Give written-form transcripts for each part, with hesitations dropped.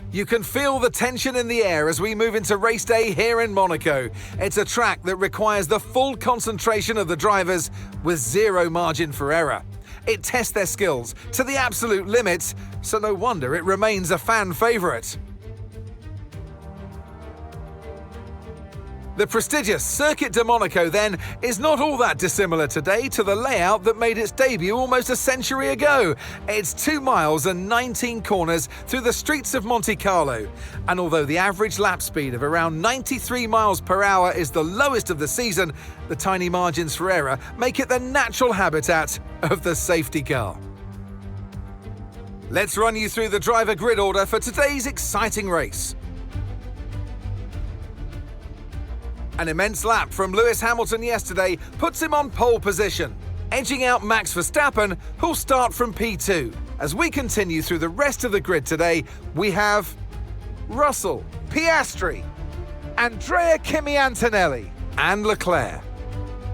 You can feel the tension in the air as we move into race day here in Monaco. It's a track that requires the full concentration of the drivers with zero margin for error. It tests their skills to the absolute limits, so no wonder it remains a fan favourite. The prestigious Circuit de Monaco, then, is not all that dissimilar today to the layout that made its debut almost a century ago. It's 2 miles and 19 corners through the streets of Monte Carlo. And although the average lap speed of around 93 miles per hour is the lowest of the season, the tiny margins for error make it the natural habitat of the safety car. Let's run you through the driver grid order for today's exciting race. An immense lap from Lewis Hamilton yesterday puts him on pole position, edging out Max Verstappen, who'll start from P2. As we continue through the rest of the grid today, we have Russell, Piastri, Andrea Kimi Antonelli, and Leclerc,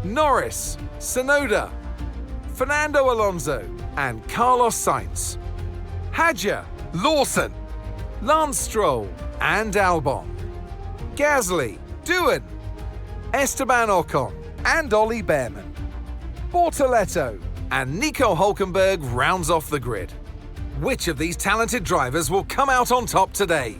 Norris, Tsunoda, Fernando Alonso, and Carlos Sainz, Hadjar, Lawson, Lance Stroll, and Albon, Gasly, Doohan, Esteban Ocon and Ollie Behrman, Bortoletto and Nico Hülkenberg rounds off the grid. Which of these talented drivers will come out on top today?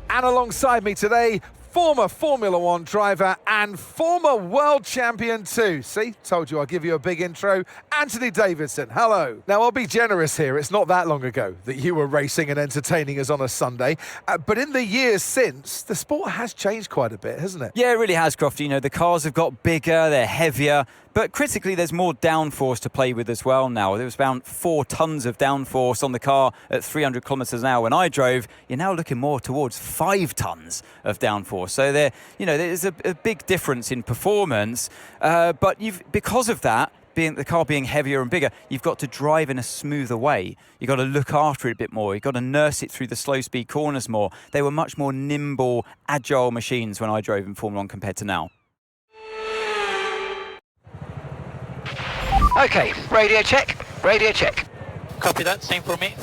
And alongside me today, former Formula One driver and former world champion too. See, told you I'd give you a big intro. Anthony Davidson, hello. Now, I'll be generous here. It's not that long ago that you were racing and entertaining us on a Sunday. But in the years since, the sport has changed quite a bit, hasn't it? Yeah, it really has, Crofty. You know, the cars have got bigger, they're heavier, but critically, there's more downforce to play with as well now. There was around 4 tons of downforce on the car at 300 kilometers an hour when I drove. You're now looking more towards 5 tons of downforce. So there's a big difference in performance. But because of that, the car being heavier and bigger, you've got to drive in a smoother way. You've got to look after it a bit more. You've got to nurse it through the slow speed corners more. They were much more nimble, agile machines when I drove in Formula 1 compared to now. Okay, radio check, radio check. Copy that, same for me.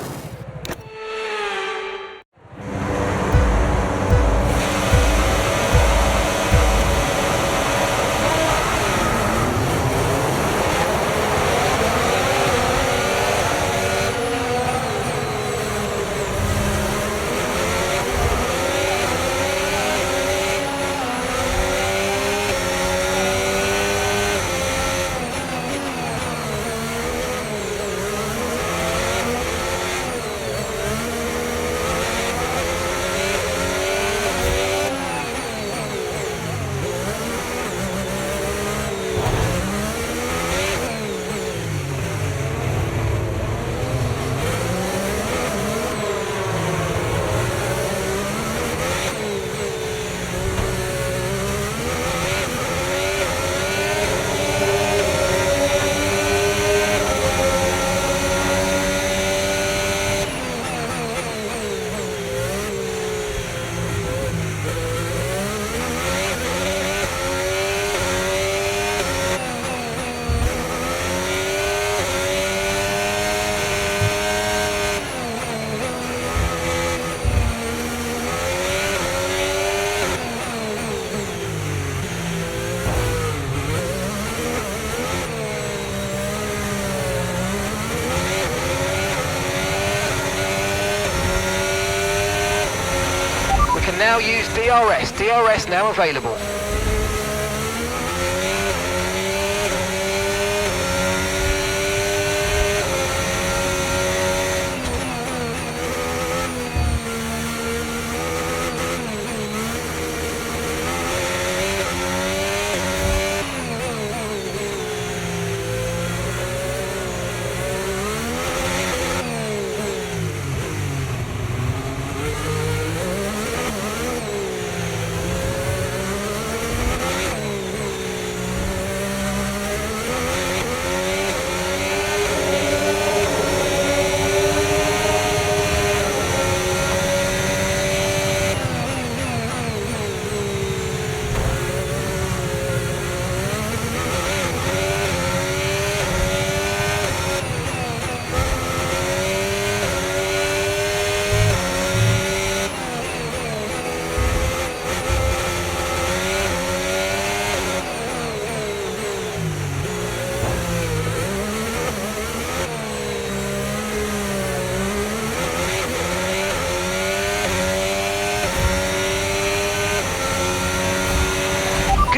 Now use DRS. DRS now available.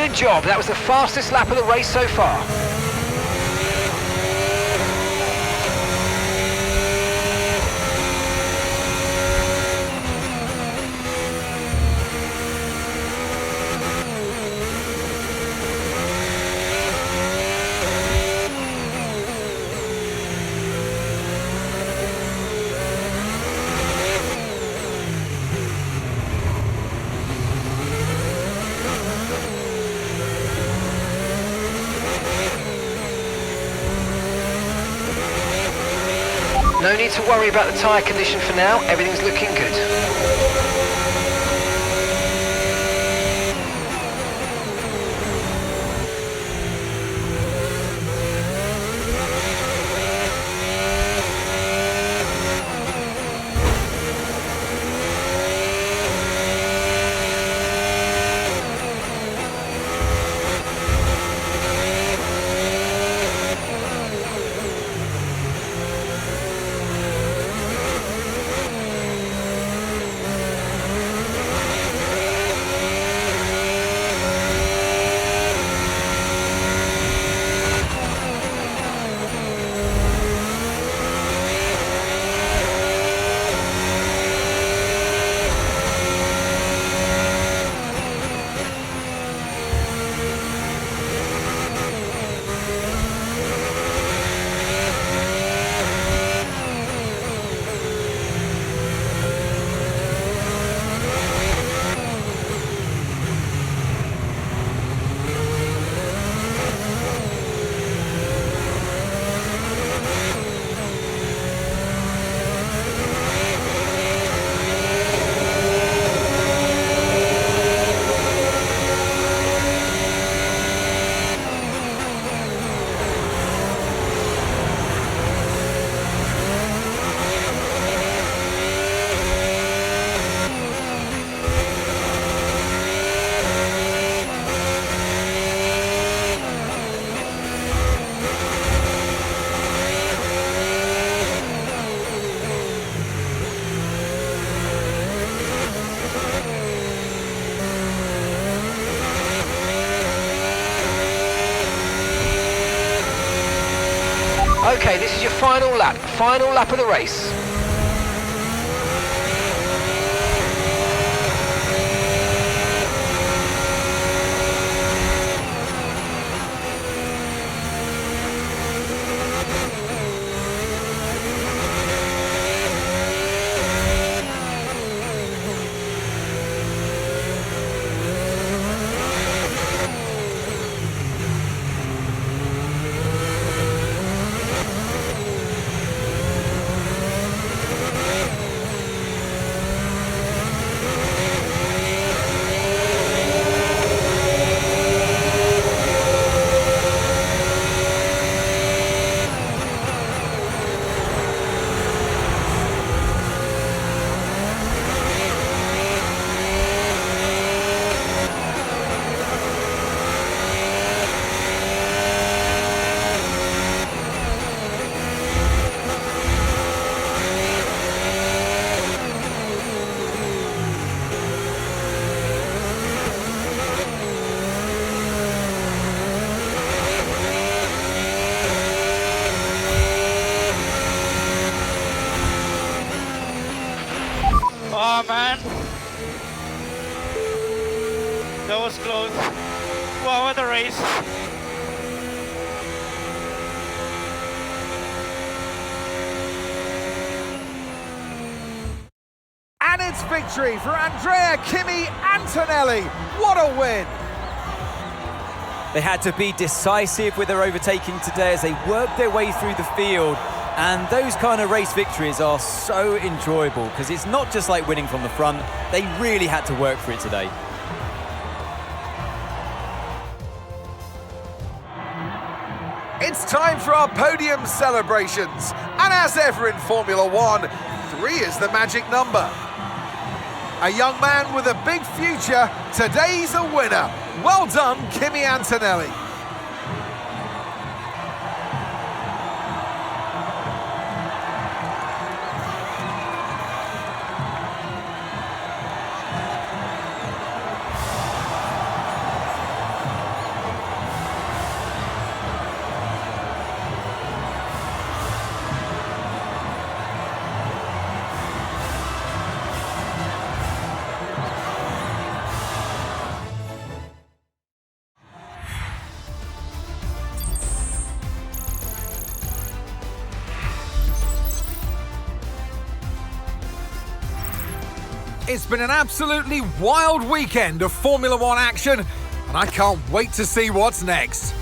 Good job, that was the fastest lap of the race so far. No need to worry about the tyre condition for now, everything's looking good. Okay, this is your final lap of the race. Oh man, that was close. Wow, what a race. And it's victory for Andrea Kimi Antonelli. What a win! They had to be decisive with their overtaking today as they worked their way through the field. And those kind of race victories are so enjoyable because it's not just like winning from the front. They really had to work for it today. It's time for our podium celebrations. And as ever in Formula One, 3 is the magic number. A young man with a big future, today's a winner. Well done, Kimi Antonelli. It's been an absolutely wild weekend of Formula One action, and I can't wait to see what's next.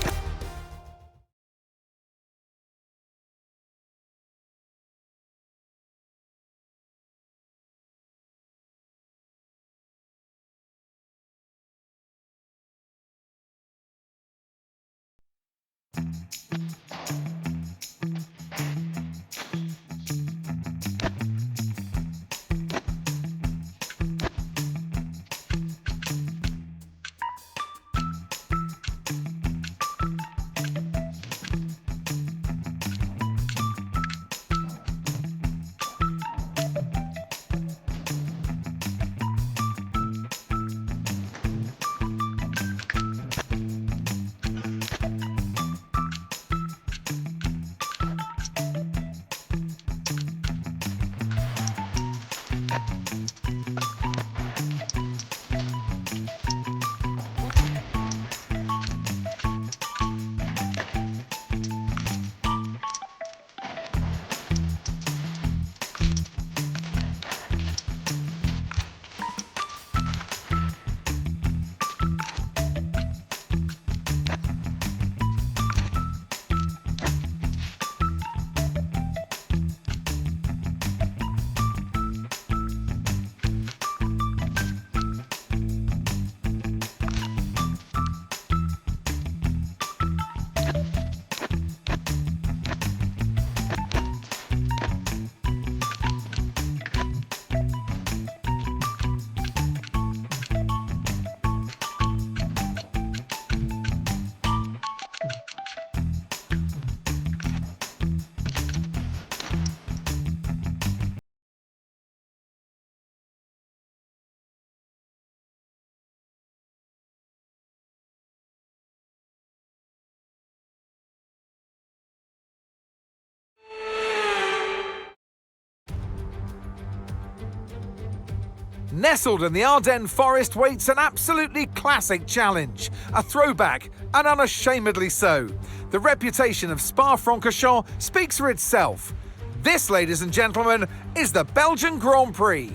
Nestled in the Ardennes forest waits an absolutely classic challenge, a throwback, and unashamedly so. The reputation of Spa-Francorchamps speaks for itself. This, ladies and gentlemen, is the Belgian Grand Prix.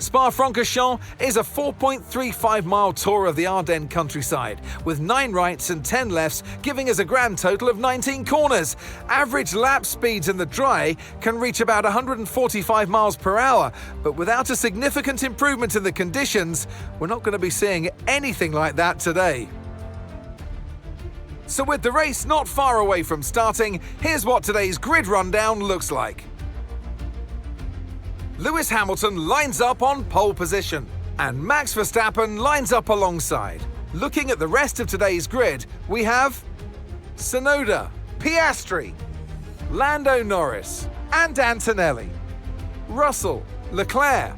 Spa-Francorchamps is a 4.35-mile tour of the Ardennes countryside, with 9 rights and 10 lefts, giving us a grand total of 19 corners. Average lap speeds in the dry can reach about 145 miles per hour, but without a significant improvement in the conditions, we're not going to be seeing anything like that today. So with the race not far away from starting, here's what today's grid rundown looks like. Lewis Hamilton lines up on pole position, and Max Verstappen lines up alongside. Looking at the rest of today's grid, we have Tsunoda, Piastri, Lando Norris, and Antonelli, Russell, Leclerc,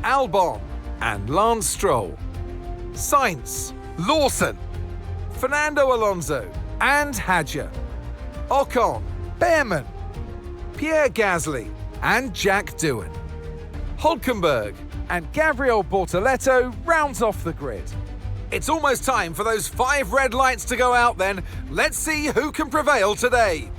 Albon, and Lance Stroll, Sainz, Lawson, Fernando Alonso, and Hadjar, Ocon, Behrman, Pierre Gasly, and Jack Doohan. Hulkenberg and Gabriel Bortoleto rounds off the grid. It's almost time for those 5 red lights to go out then. Let's see who can prevail today.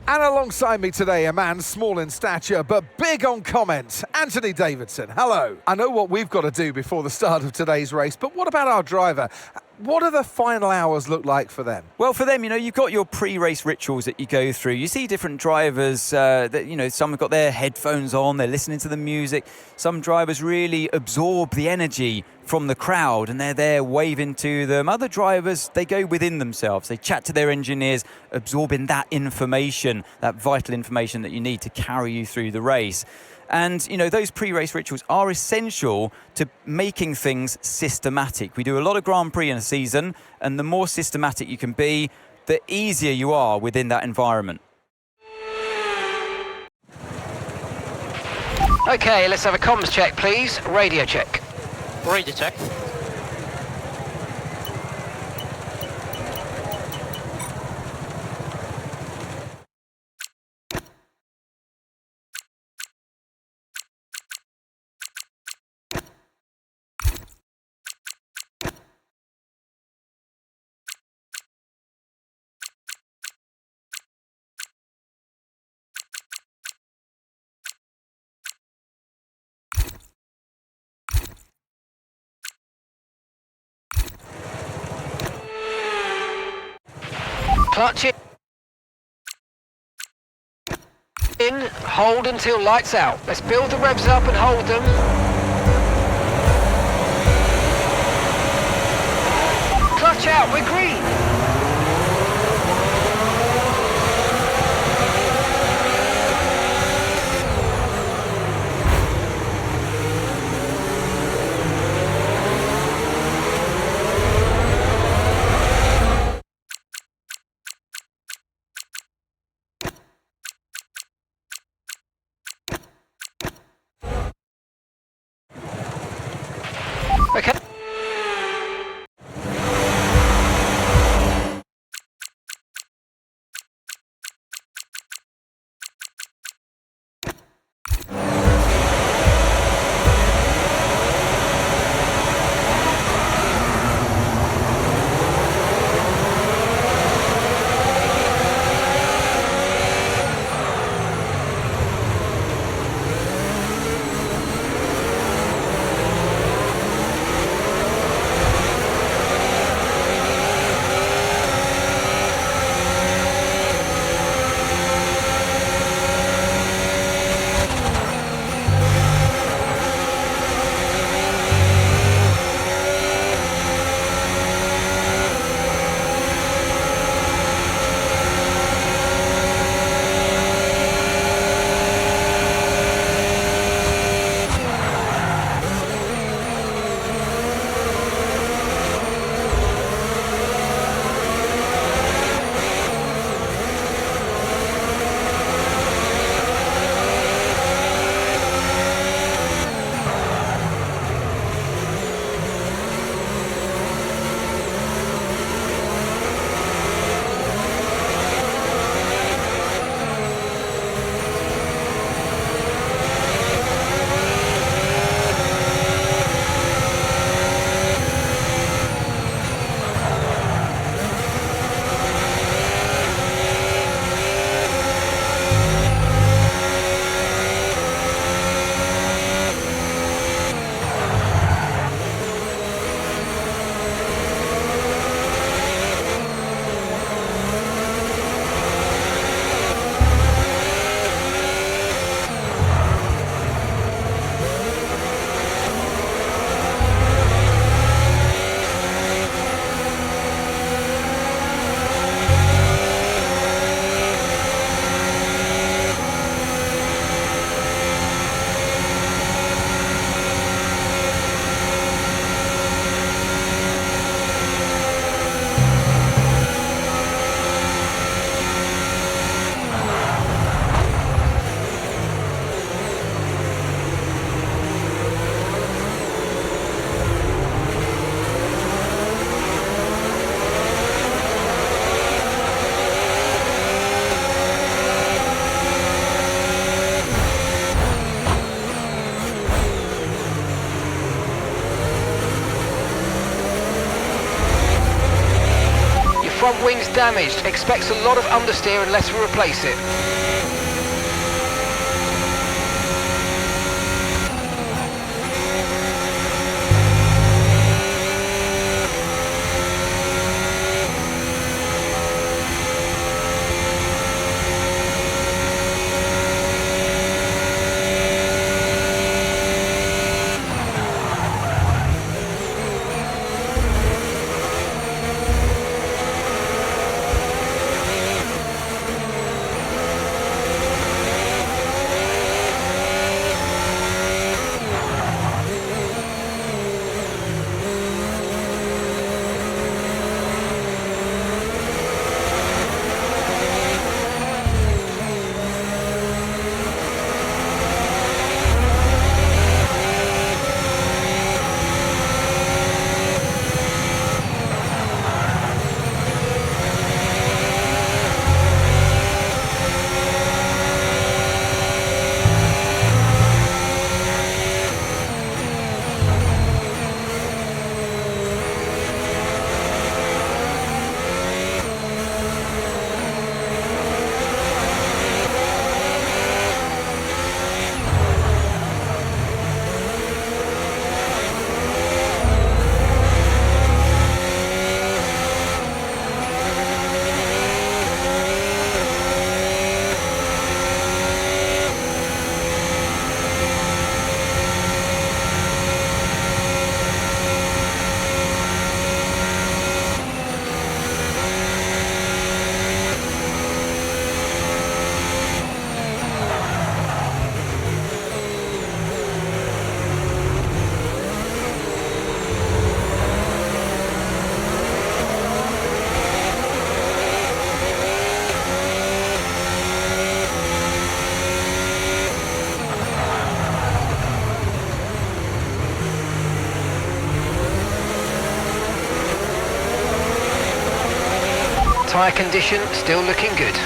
And alongside me today, a man small in stature but big on comment, Anthony Davidson. Hello. I know what we've got to do before the start of today's race, but what about our driver? What do the final hours look like for them? Well, for them, you've got your pre-race rituals that you go through. You see different drivers that, some have got their headphones on, they're listening to the music. Some drivers really absorb the energy from the crowd and they're there waving to them. Other drivers, they go within themselves. They chat to their engineers, absorbing that information, that vital information that you need to carry you through the race. And, those pre-race rituals are essential to making things systematic. We do a lot of Grand Prix in a season, and the more systematic you can be, the easier you are within that environment. Okay, let's have a comms check, please. Radio check. Radio check. Clutch it. In, hold until lights out. Let's build the revs up and hold them. Clutch out, we're green. Okay. Front wing's damaged. Expects a lot of understeer unless we replace it. tyre condition still looking good.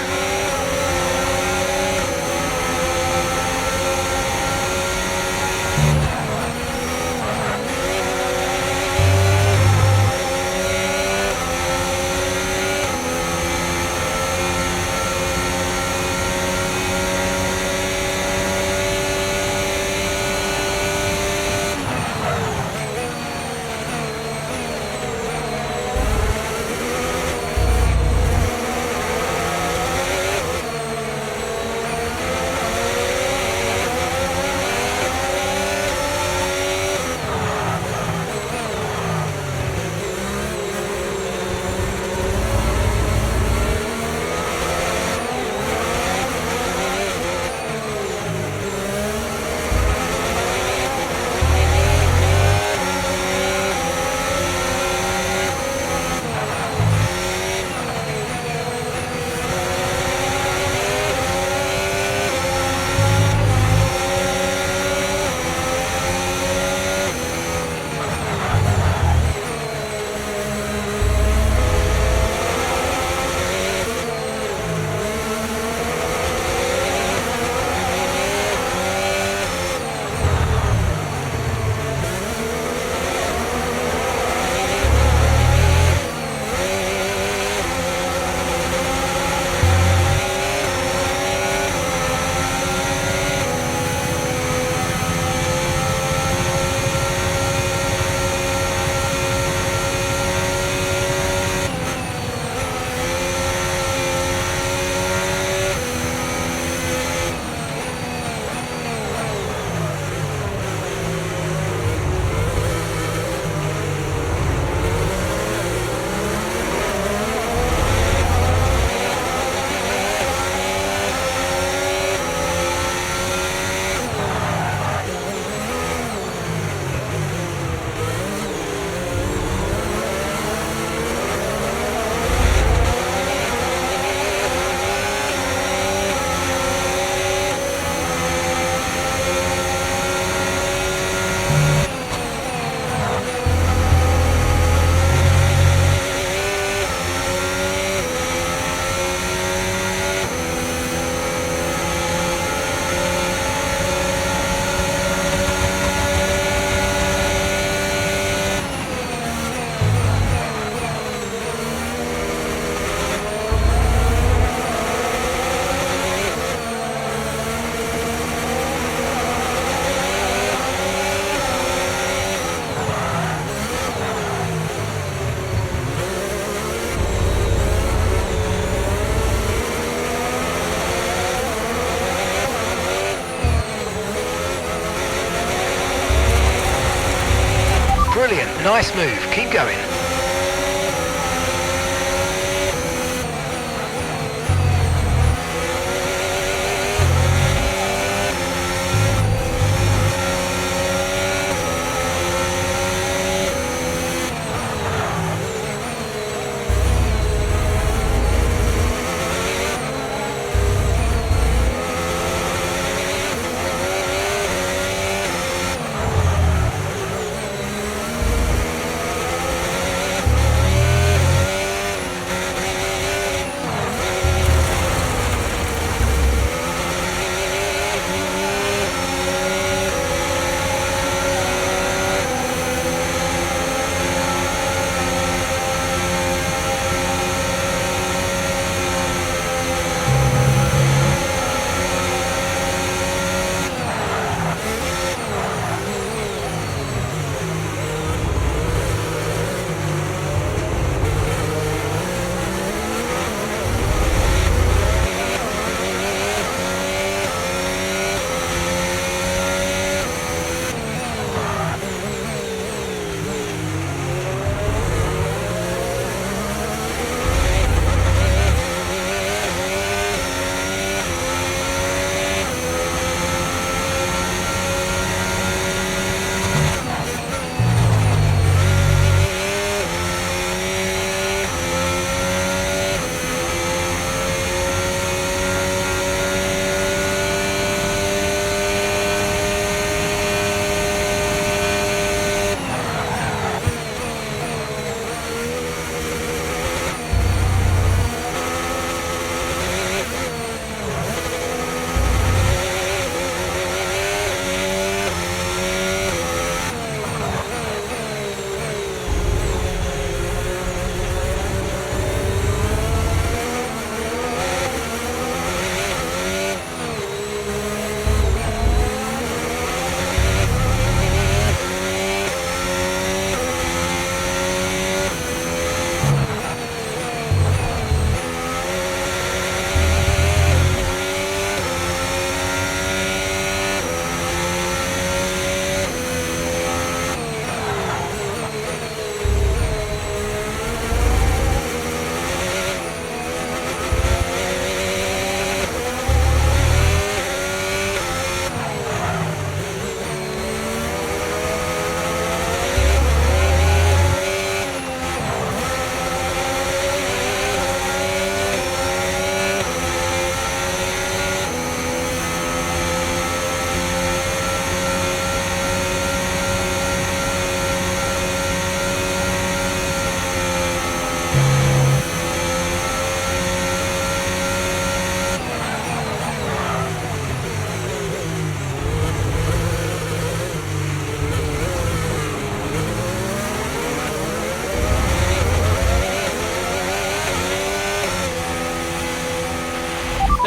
Brilliant, nice move, keep going.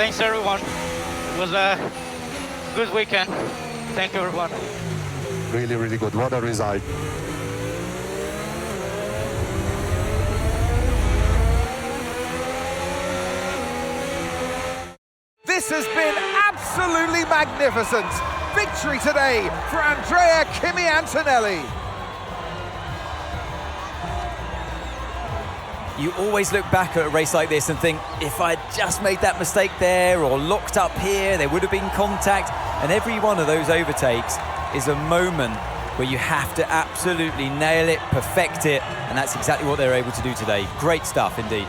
Thanks everyone. It was a good weekend. Thank you everyone. Really, really good. What a result. This has been absolutely magnificent. Victory today for Andrea Kimi Antonelli. You always look back at a race like this and think, if I'd just made that mistake there or locked up here, there would have been contact. And every one of those overtakes is a moment where you have to absolutely nail it, perfect it, and that's exactly what they're able to do today. Great stuff indeed.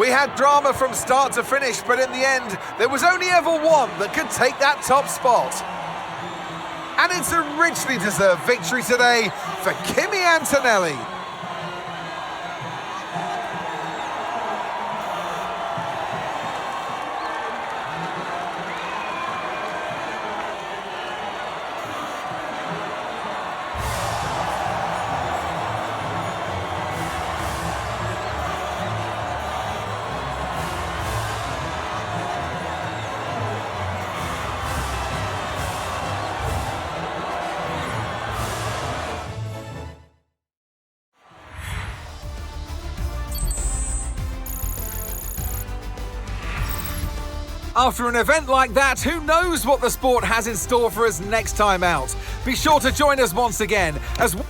We had drama from start to finish, but in the end, there was only ever one that could take that top spot. And it's a richly deserved victory today for Kimi Antonelli. After an event like that, who knows what the sport has in store for us next time out? Be sure to join us once again as we